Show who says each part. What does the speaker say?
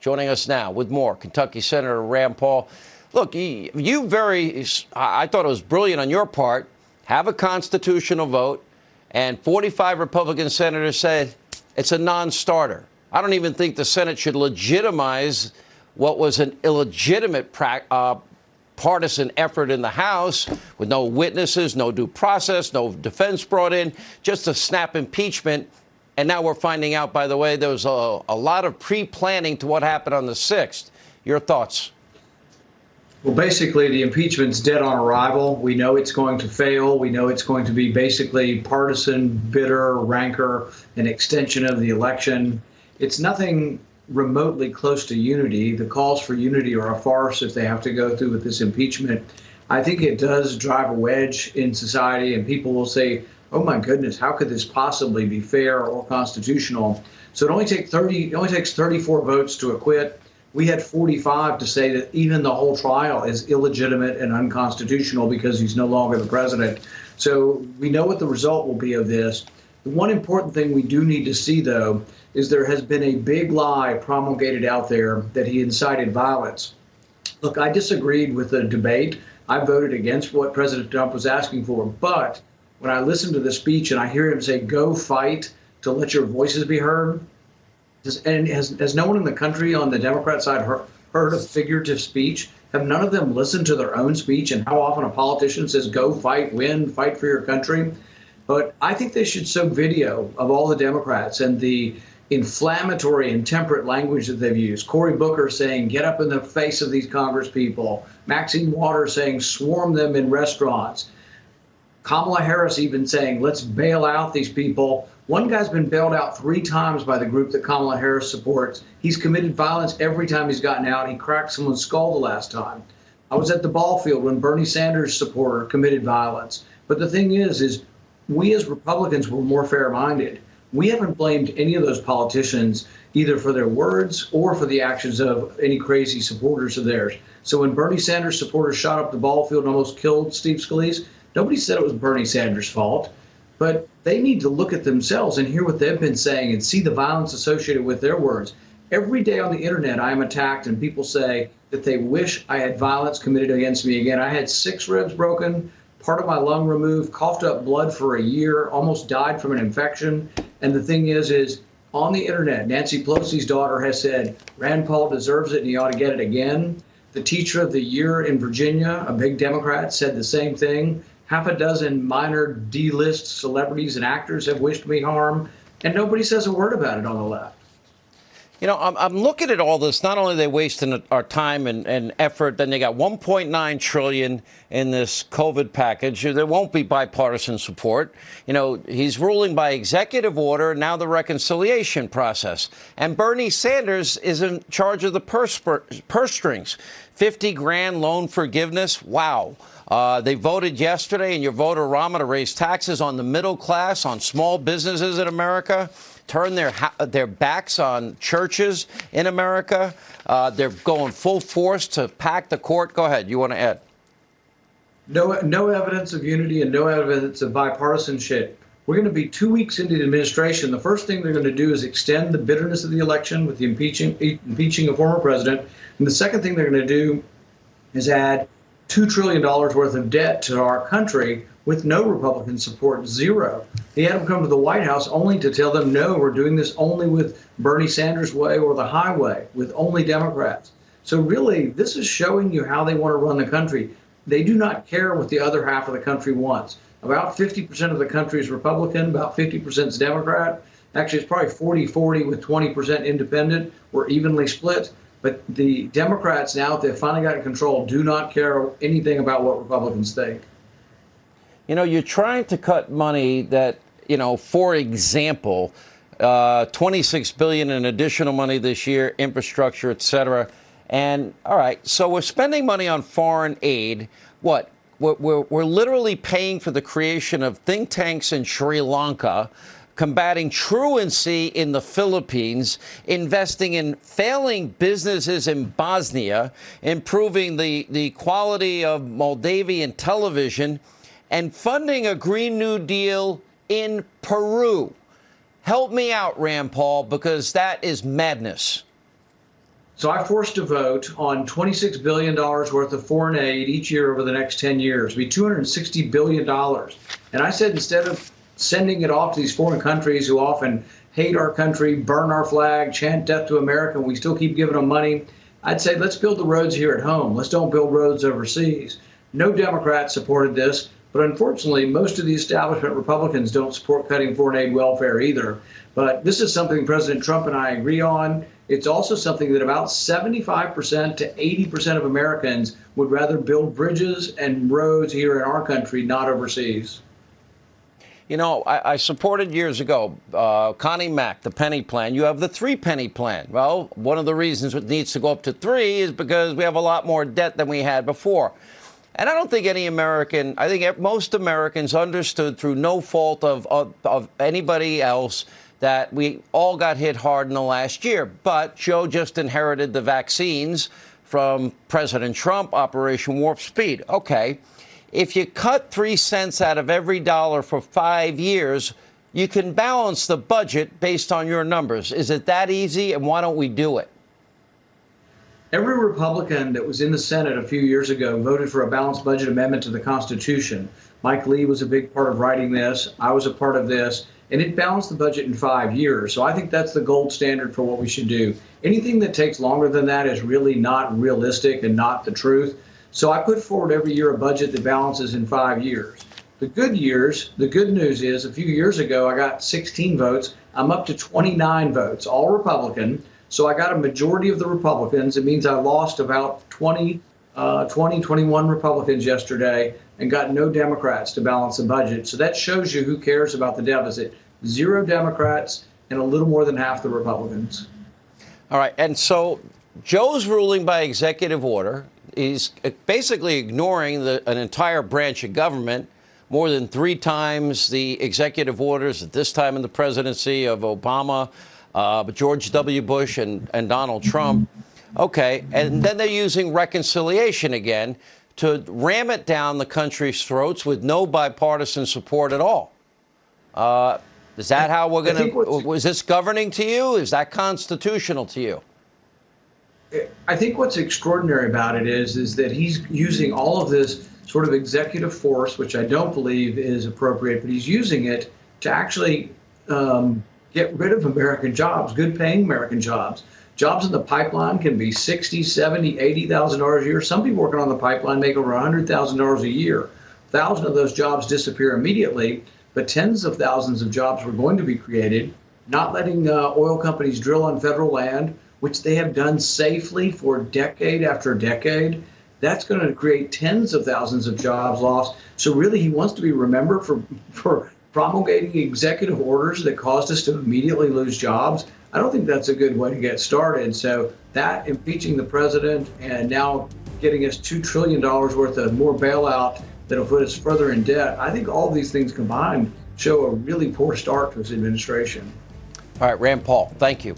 Speaker 1: joining us now with more. Kentucky Senator Rand Paul. Look, I thought it was brilliant on your part. Have a constitutional vote, and 45 Republican senators said it's a non-starter. I don't even think the Senate should legitimize what was an illegitimate partisan effort in the House with no witnesses, no due process, no defense brought in, just a snap impeachment. And now we're finding out, by the way, there was a lot of pre-planning to what happened on the 6th. Your thoughts?
Speaker 2: Well, basically, the impeachment's dead on arrival. We know it's going to fail. We know it's going to be basically partisan, bitter, rancor, an extension of the election. It's nothing remotely close to unity. The calls for unity are a farce if they have to go through with this impeachment. I think it does drive a wedge in society, and people will say, oh my goodness, how could this possibly be fair or constitutional? So it only takes 34 votes to acquit. We had 45 to say that even the whole trial is illegitimate and unconstitutional because he's no longer the president. So we know what the result will be of this. The one important thing we do need to see, though, is there has been a big lie promulgated out there that he incited violence. Look, I disagreed with the debate. I voted against what President Trump was asking for. But when I listen to the speech and I hear him say, go fight to let your voices be heard, has no one in the country on the Democrat side heard of figurative speech? Have none of them listened to their own speech and how often a politician says, go fight, win, fight for your country? But I think they should show video of all the Democrats and the inflammatory and temperate language that they've used. Cory Booker saying, get up in the face of these Congress people. Maxine Waters saying, swarm them in restaurants. Kamala Harris even saying, let's bail out these people. One guy's been bailed out 3 times by the group that Kamala Harris supports. He's committed violence every time he's gotten out. He cracked someone's skull the last time. I was at the ball field when Bernie Sanders' supporter committed violence. But the thing is we as Republicans were more fair-minded. We haven't blamed any of those politicians either for their words or for the actions of any crazy supporters of theirs. So when Bernie Sanders supporters shot up the ball field and almost killed Steve Scalise, nobody said it was Bernie Sanders' fault. But they need to look at themselves and hear what they've been saying and see the violence associated with their words. Every day on the internet, I am attacked and people say that they wish I had violence committed against me again. I had 6 ribs broken, part of my lung removed, coughed up blood for a year, almost died from an infection. And the thing is on the internet, Nancy Pelosi's daughter has said, Rand Paul deserves it and he ought to get it again. The teacher of the year in Virginia, a big Democrat, said the same thing. Half a dozen minor D-list celebrities and actors have wished me harm, and nobody says a word about it on the left.
Speaker 1: You know, I'm looking at all this. Not only are they wasting our time and effort, then they got $1.9 trillion in this COVID package. There won't be bipartisan support. You know, he's ruling by executive order, now the reconciliation process. And Bernie Sanders is in charge of the purse strings. 50 grand loan forgiveness. Wow. They voted yesterday in your voter-rama to raise taxes on the middle class, on small businesses in America, turn their backs on churches in America. They're going full force to pack the court. Go ahead. You want to add?
Speaker 2: No evidence of unity and no evidence of bipartisanship. We're going to be 2 weeks into the administration. The first thing they're going to do is extend the bitterness of the election with the impeaching a former president. And the second thing they're going to do is add $2 trillion worth of debt to our country with no Republican support, 0. He had them come to the White House only to tell them, no, we're doing this only with Bernie Sanders' way or the highway, with only Democrats. So really, this is showing you how they want to run the country. They do not care what the other half of the country wants. About 50% of the country is Republican, about 50% is Democrat. Actually, it's probably 40-40 with 20% independent. We're evenly split. But the Democrats, now that they've finally got control, do not care anything about what Republicans think.
Speaker 1: You know, you're trying to cut money that, you know, for example, $26 billion in additional money this year, infrastructure, et cetera. And all right, so we're spending money on foreign aid. What? We're literally paying for the creation of think tanks in Sri Lanka, combating truancy in the Philippines, investing in failing businesses in Bosnia, improving the quality of Moldavian television, and funding a Green New Deal in Peru. Help me out, Rand Paul, because that is madness.
Speaker 2: It's So I forced a vote on $26 billion worth of foreign aid each year over the next 10 years. It'd be $260 billion. And I said, instead of sending it off to these foreign countries who often hate our country, burn our flag, chant death to America, and we still keep giving them money, I'd say, let's build the roads here at home. Let's don't build roads overseas. No Democrats supported this, but unfortunately, most of the establishment Republicans don't support cutting foreign aid welfare either. But this is something President Trump and I agree on. It's also something that about 75% to 80% of Americans would rather build bridges and roads here in our country, not overseas.
Speaker 1: You know, I supported years ago Connie Mack, the penny plan. You have the 3-penny plan. Well, one of the reasons it needs to go up to 3 is because we have a lot more debt than we had before. And I don't think any American, I think most Americans understood through no fault of anybody else that we all got hit hard in the last year. But Joe just inherited the vaccines from President Trump, Operation Warp Speed. Okay. If you cut 3 cents out of every dollar for 5 years, you can balance the budget based on your numbers. Is it that easy? And why don't we do it?
Speaker 2: Every Republican that was in the Senate a few years ago voted for a balanced budget amendment to the Constitution. Mike Lee was a big part of writing this. I was a part of this. And it balanced the budget in 5 years. So I think that's the gold standard for what we should do. Anything that takes longer than that is really not realistic and not the truth. So I put forward every year a budget that balances in 5 years. The good news is a few years ago, I got 16 votes. I'm up to 29 votes, all Republican. So I got a majority of the Republicans. It means I lost about 21 Republicans yesterday and got no Democrats to balance the budget. So that shows you who cares about the deficit. 0 Democrats and a little more than half the Republicans.
Speaker 1: All right. And so Joe's ruling by executive order is basically ignoring an entire branch of government, more than 3 times the executive orders at this time in the presidency of Obama, George W. Bush and Donald Trump. Okay. And then they're using reconciliation again to ram it down the country's throats with no bipartisan support at all. Is that how we're going to, is this governing to you? Is that constitutional to you?
Speaker 2: I think what's extraordinary about it is that he's using all of this sort of executive force, which I don't believe is appropriate, but he's using it to actually get rid of American jobs, good paying American jobs. Jobs in the pipeline can be $60,000, $70,000, $80,000 a year. Some people working on the pipeline make over $100,000 a year. 1,000 of those jobs disappear immediately, but tens of thousands of jobs were going to be created, not letting oil companies drill on federal land, which they have done safely for decade after decade. That's going to create tens of thousands of jobs lost. So really, he wants to be remembered for promulgating executive orders that caused us to immediately lose jobs. I don't think that's a good way to get started. So that impeaching the president and now getting us $2 trillion worth of more bailout that'll put us further in debt, I think all of these things combined show a really poor start to his administration.
Speaker 1: All right, Rand Paul, thank you.